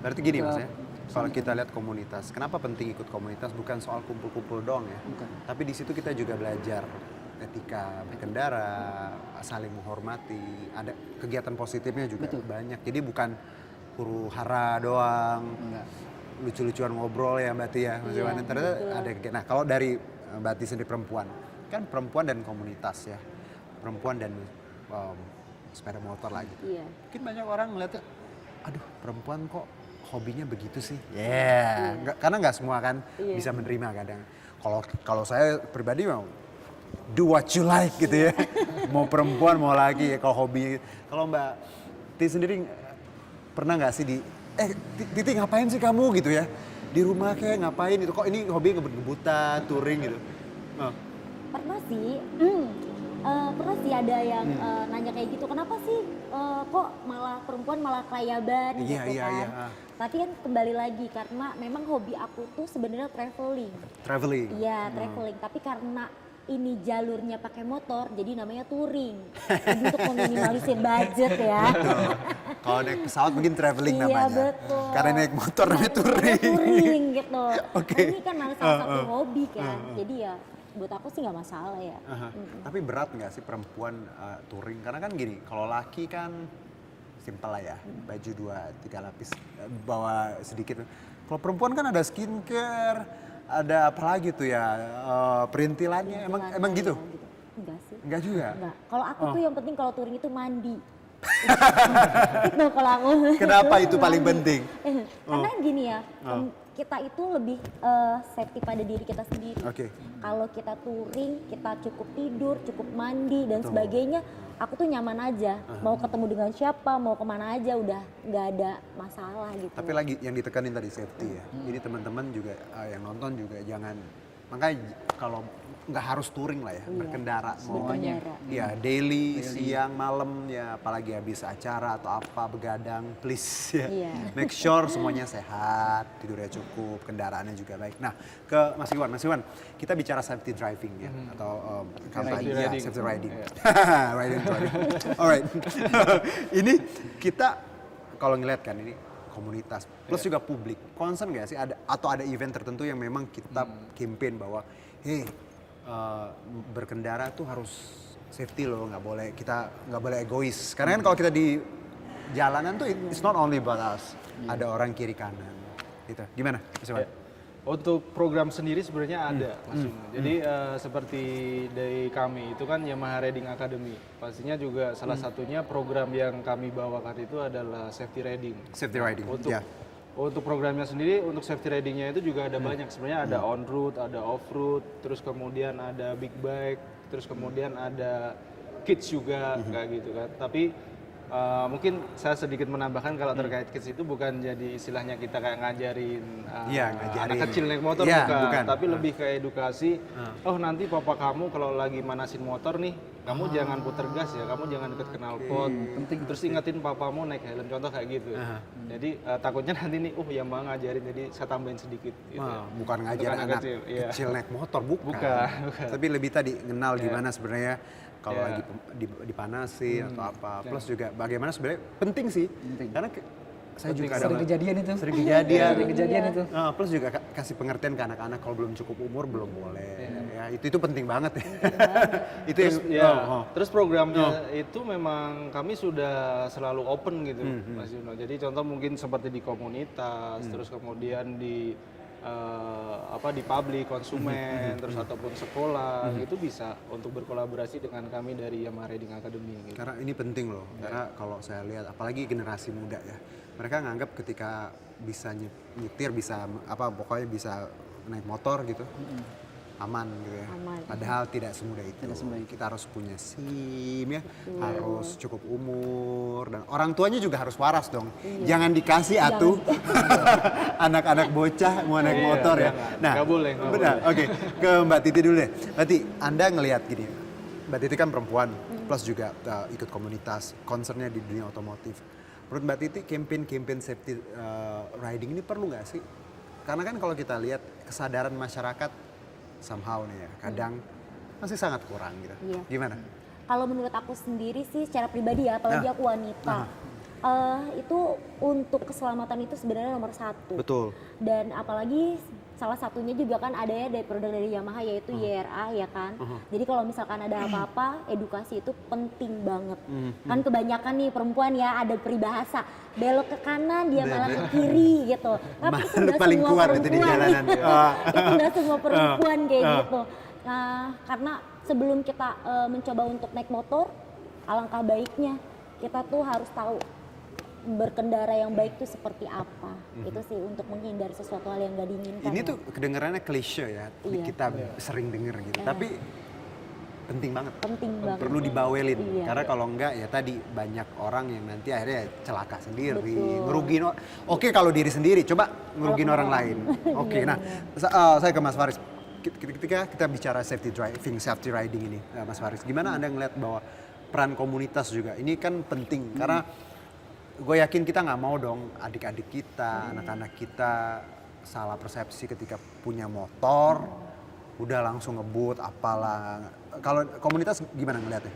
Berarti gini Mas ya, kalau kita lihat komunitas, kenapa penting ikut komunitas? Bukan soal kumpul-kumpul doang ya, Bukan. tapi di situ kita juga belajar etika berkendara, saling menghormati, ada kegiatan positifnya juga Betul. banyak. Jadi bukan huru hara doang, Enggak. lucu-lucuan ngobrol ya Mbak Tia ya, Mas Iya, Iwan. Ternyata betul. ada kegiatan. Nah kalau dari Mbak Tia sendiri perempuan, kan perempuan dan komunitas ya, perempuan dan sepeda motor lagi. Iya. Mungkin banyak orang ngeliatnya, aduh perempuan kok hobinya begitu sih. Karena nggak semua kan Iya. bisa menerima kadang. Kalau saya pribadi mau do what you like gitu ya. Mau perempuan mau laki ya kalau hobi. Kalau Mbak Ti sendiri pernah nggak sih Titi ngapain sih kamu gitu ya? Di rumah kayak ngapain itu? Kok ini hobi ngebut-ngebutan, touring gitu? Oh. Pernah sih, pernah sih ada yang nanya kayak gitu, kenapa sih kok malah perempuan malah kelayaban Iya, gitu iya, kan. iya. Tapi kan kembali lagi karena memang hobi aku tuh sebenarnya traveling. Traveling. Iya, traveling. Tapi karena ini jalurnya pakai motor, jadi namanya touring. Jadi untuk meminimalisir budget ya. Betul. Kalau naik pesawat mungkin traveling Iya, namanya. betul. Karena naik motor namanya Namanya touring. touring gitu. Oke. Nah, ini kan salah satu hobi kan. Jadi ya buat aku sih nggak masalah ya. Aha. Tapi berat nggak sih perempuan touring? Karena kan gini, kalau laki kan simpel lah ya, baju 2-3 lapis, bawa sedikit. Kalau perempuan kan ada skincare, ada apa lagi tuh ya, perintilannya, emang gitu? Enggak sih. Enggak juga? Enggak. Kalau aku tuh yang penting kalau touring itu mandi. Itu kalau aku. Kenapa itu paling Mandi. penting? Karena gini ya, kita itu lebih safety pada diri kita sendiri. Oke. Kalau kita touring, kita cukup tidur, cukup mandi dan Betul. sebagainya, aku tuh nyaman aja. Mau ketemu dengan siapa, mau kemana aja udah nggak ada masalah gitu. Tapi lagi yang ditekanin tadi safety ya. Jadi teman-teman juga yang nonton juga jangan, makanya kalau nggak harus touring lah ya, Iya, berkendara mau berkendara. ya daily, siang, malam ya, apalagi habis acara atau apa begadang, please ya. Iya. Make sure semuanya sehat, tidurnya cukup, kendaraannya juga baik. Nah, ke Mas Iwan, kita bicara safety driving ya atau kampanye ya, riding. safety riding. Iya. Riding. Alright. Ini kita kalau ngeliat kan ini komunitas plus juga publik, concern nggak sih ada event tertentu yang memang kita campaign bahwa berkendara tuh harus safety loh, kita nggak boleh egois. Karena kan kalau kita di jalanan tuh it's not only about us, ada orang kiri kanan, gitu. Gimana, Mas Iwan? Untuk program sendiri sebenarnya ada, Mas Yuno. Jadi seperti dari kami itu kan Yamaha Riding Academy. Pastinya juga salah satunya program yang kami bawakan itu adalah safety riding. Safety riding, Untuk ya. untuk programnya sendiri, untuk safety ridingnya itu juga ada banyak. Sebenarnya ada on road, ada off road, terus kemudian ada big bike, terus kemudian ada kids juga kayak gitu kan. Tapi mungkin saya sedikit menambahkan kalau terkait kids itu bukan jadi istilahnya kita kayak ngajarin, Ngajarin. anak kecil naik motor, Iya, bukan. Tapi lebih ke edukasi. Oh nanti papa kamu kalau lagi manasin motor nih, kamu jangan puter gas ya, kamu jangan deket knalpot. Penting. Terus ingetin papamu naik helm, contoh kayak gitu. Jadi takutnya nanti nih, yang bang ngajarin, jadi saya tambahin sedikit. Gitu. Bukan Untuk ngajarin anak iya. kecil naik motor, bukan. Bukan. Tapi lebih tadi kenal gimana sebenarnya kalau Iya. lagi dipanasin atau apa. Plus juga bagaimana sebenarnya penting sih. Penting. Karena saya juga ada Sering kejadian itu. sering kejadian. Sering kejadian itu. Plus juga kasih pengertian ke anak-anak kalau belum cukup umur belum boleh. Ya itu penting banget ya. Itu Terus, yang terus programnya itu memang kami sudah selalu open gitu, Mas Yuno. Jadi contoh mungkin seperti di komunitas, terus kemudian di di publik konsumen, terus ataupun sekolah, itu bisa untuk berkolaborasi dengan kami dari Yamaha Riding Academy. Gitu. karena ini penting loh. Karena kalau saya lihat apalagi generasi muda ya. Mereka nganggap ketika bisa nyetir, bisa pokoknya bisa naik motor gitu. Aman gitu ya. Aman. Padahal tidak semudah itu. Kita harus punya SIM ya, harus cukup umur dan orang tuanya juga harus waras dong. Jangan dikasih atuh anak-anak bocah mau naik motor ya. Nah, nggak boleh. Benar. Oke, ke Mbak Titi dulu deh. Berarti Anda ngelihat gini, Mbak Titi kan perempuan, plus juga ikut komunitas, concernnya di dunia otomotif. Menurut Mbak Titi, campaign safety riding ini perlu nggak sih? Karena kan kalau kita lihat kesadaran masyarakat somehow nih ya, kadang masih sangat kurang gitu. Iya. Gimana? Kalau menurut aku sendiri sih secara pribadi ya, apalagi aku wanita. Itu untuk keselamatan itu sebenarnya nomor satu. Betul. Dan apalagi salah satunya juga kan ada ya dari produk dari Yamaha yaitu YRA ya kan. Jadi kalau misalkan ada apa-apa, edukasi itu penting banget. Kan kebanyakan nih perempuan ya ada peribahasa belok ke kanan dia malah ke kiri gitu. Tapi itu nggak Paling semua kuat itu di perempuan. jalanan. Itu nggak semua perempuan kayak gitu. Nah karena sebelum kita mencoba untuk naik motor, alangkah baiknya kita tuh harus tahu berkendara yang baik itu seperti apa. Itu sih untuk menghindari sesuatu hal yang gak diinginkan. Ini ya. tuh kedengarannya klise ya, Iya. kita sering denger gitu. Tapi penting banget. Penting banget. Perlu dibawelin. Iya. Karena kalau enggak ya tadi banyak orang yang nanti akhirnya celaka sendiri, Betul. ngerugiin. Oke kalau diri sendiri, coba ngerugiin orang lain. Oke, Iya, nah saya ke Mas Faris. Ketika kita bicara safety driving, safety riding ini, Mas Faris, gimana Anda ngeliat bahwa peran komunitas juga ini kan penting karena gue yakin kita nggak mau dong adik-adik kita, anak-anak kita salah persepsi ketika punya motor, udah langsung ngebut apalah. Kalau komunitas gimana ngeliatnya?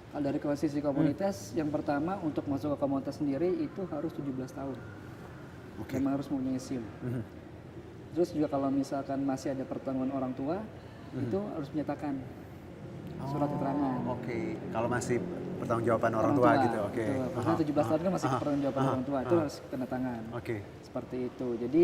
Kalau dari sisi komunitas, yang pertama untuk masuk ke komunitas sendiri itu harus 17 tahun. Oke. Memang harus mempunyai SIM. Terus juga kalau misalkan masih ada pertemuan orang tua, itu harus menyatakan surat keterangan. Oke, kalau masih pertanggungjawaban orang tua gitu, oke. Betul. Karena 17 tahun kan masih pertanggungjawaban orang tua, itu harus tanda tangan. Oke. Seperti itu. Jadi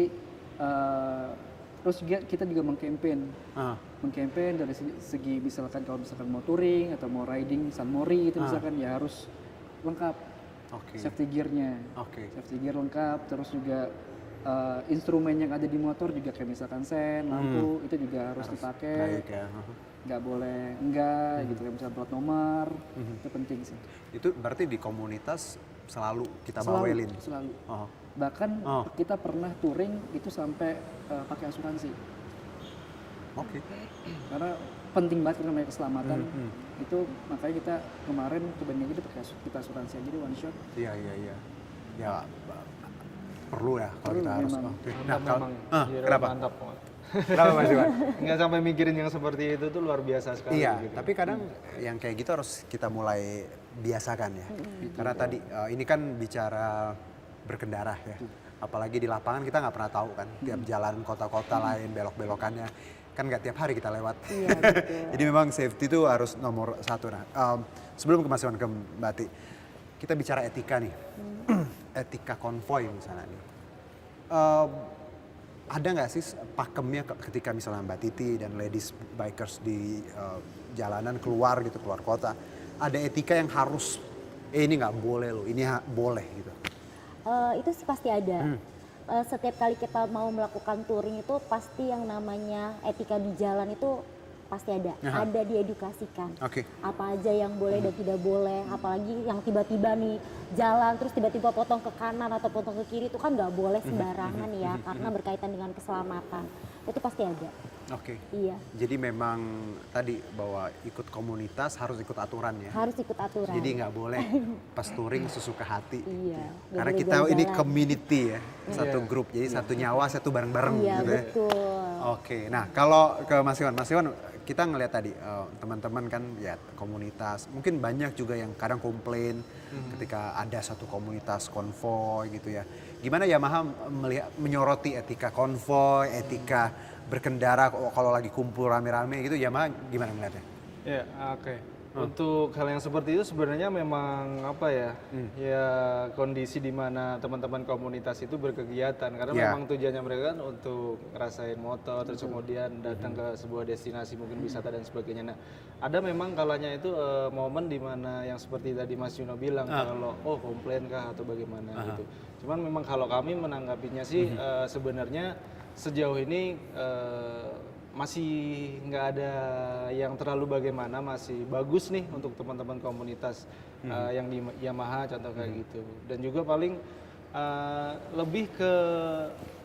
terus juga kita juga mengkampen dari segi misalkan kalau misalkan mau touring atau mau riding San Mori itu misalkan ya harus lengkap Oke. safety gearnya. Oke. Safety gear lengkap, terus juga instrumen yang ada di motor juga kayak misalkan sen, lampu itu juga harus dipakai. Baik ya. Nggak boleh enggak gitu kayak misalkan plat nomor. Itu penting sih. Itu berarti di komunitas selalu kita Selalu, bawelin. selalu. Oh. Bahkan kita pernah touring itu sampai pakai asuransi. Oke. Karena penting banget namanya keselamatan. Itu makanya kita kemarin kebanyakan kita pakai kita asuransi aja di one shot. Iya. Ya perlu ya kalau Perlu kita harus. memang. Oke. Mantap Nah, kalau memang. Gila, kenapa? Mantap banget. Kenapa Mas Iwan? Nggak sampai mikirin yang seperti itu tuh luar biasa sekali. Iya, gitu. tapi kadang yang kayak gitu harus kita mulai biasakan ya. Karena tadi ini kan bicara berkendara ya. Apalagi di lapangan kita nggak pernah tahu kan. Tiap jalan kota-kota lain belok-belokannya kan nggak tiap hari kita lewat. Iya, betul. Jadi memang safety itu harus nomor satu. Nah, sebelum ke Mas Iwan, ke Mbak Ati, kita bicara etika nih. Etika konvoy misalnya nih. Ada nggak sih pakemnya ketika misalnya Mbak Titi dan ladies bikers di jalanan keluar gitu, keluar kota, ada etika yang harus ini nggak boleh loh, ini boleh gitu. Itu sih pasti ada. Setiap kali kita mau melakukan touring itu pasti yang namanya etika di jalan itu pasti ada. Ada diedukasikan. Oke. Apa aja yang boleh dan tidak boleh. Apalagi yang tiba-tiba nih jalan terus tiba-tiba potong ke kanan atau potong ke kiri itu kan nggak boleh sembarangan ya. Karena berkaitan dengan keselamatan. Itu pasti ada. Oke. Iya. Jadi memang tadi bahwa ikut komunitas harus ikut aturan ya. Harus ikut aturan. Jadi nggak boleh pas touring sesuka hati. Iya. Nggak Karena boleh kita ini jalan-jalan. community ya, satu grup. Jadi satu nyawa, satu bareng-bareng Iya gitu ya. betul. Oke, nah kalau ke Mas Iwan kita ngelihat tadi teman-teman kan ya komunitas, mungkin banyak juga yang kadang komplain ketika ada satu komunitas konvoy gitu ya. Gimana Yamaha menyoroti etika konvoy, etika berkendara kalau lagi kumpul rame-rame gitu, Yamaha gimana melihatnya? Ya, oke. Untuk hal yang seperti itu sebenarnya memang apa ya? Ya kondisi di mana teman-teman komunitas itu berkegiatan karena Ya. memang tujuannya mereka kan untuk ngerasain motor terus kemudian datang ke sebuah destinasi mungkin wisata dan sebagainya. Nah, ada memang kalanya itu momen di mana yang seperti tadi Mas Yuno bilang kalau komplain kah atau bagaimana gitu. Cuman memang kalau kami menanggapinya sih sebenarnya sejauh ini masih nggak ada yang terlalu bagaimana, masih bagus nih untuk teman-teman komunitas yang di Yamaha contoh kayak gitu. Dan juga paling lebih ke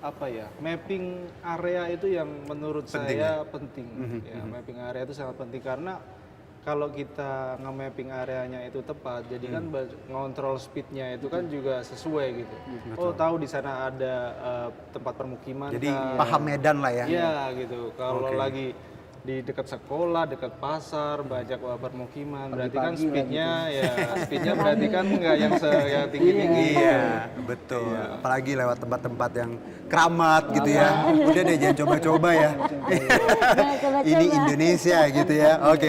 apa ya, mapping area itu yang menurut Penting saya penting. Ya, mapping area itu sangat penting karena kalau kita nge-mapping areanya itu tepat, jadi kan ngontrol speednya itu kan juga sesuai gitu. Oh tahu di sana ada tempat permukiman. Jadi kah? paham medan lah ya. Iya gitu. Kalau lagi di dekat sekolah, dekat pasar, banyak permukiman. Berarti kan Pagi-pagi speednya speednya berarti kan nggak yang tinggi-tinggi. Iya, betul. Apalagi lewat tempat-tempat yang keramat gitu ya. Udah deh jangan coba-coba ya. Jangan coba-coba. Ini Indonesia gitu ya. Oke.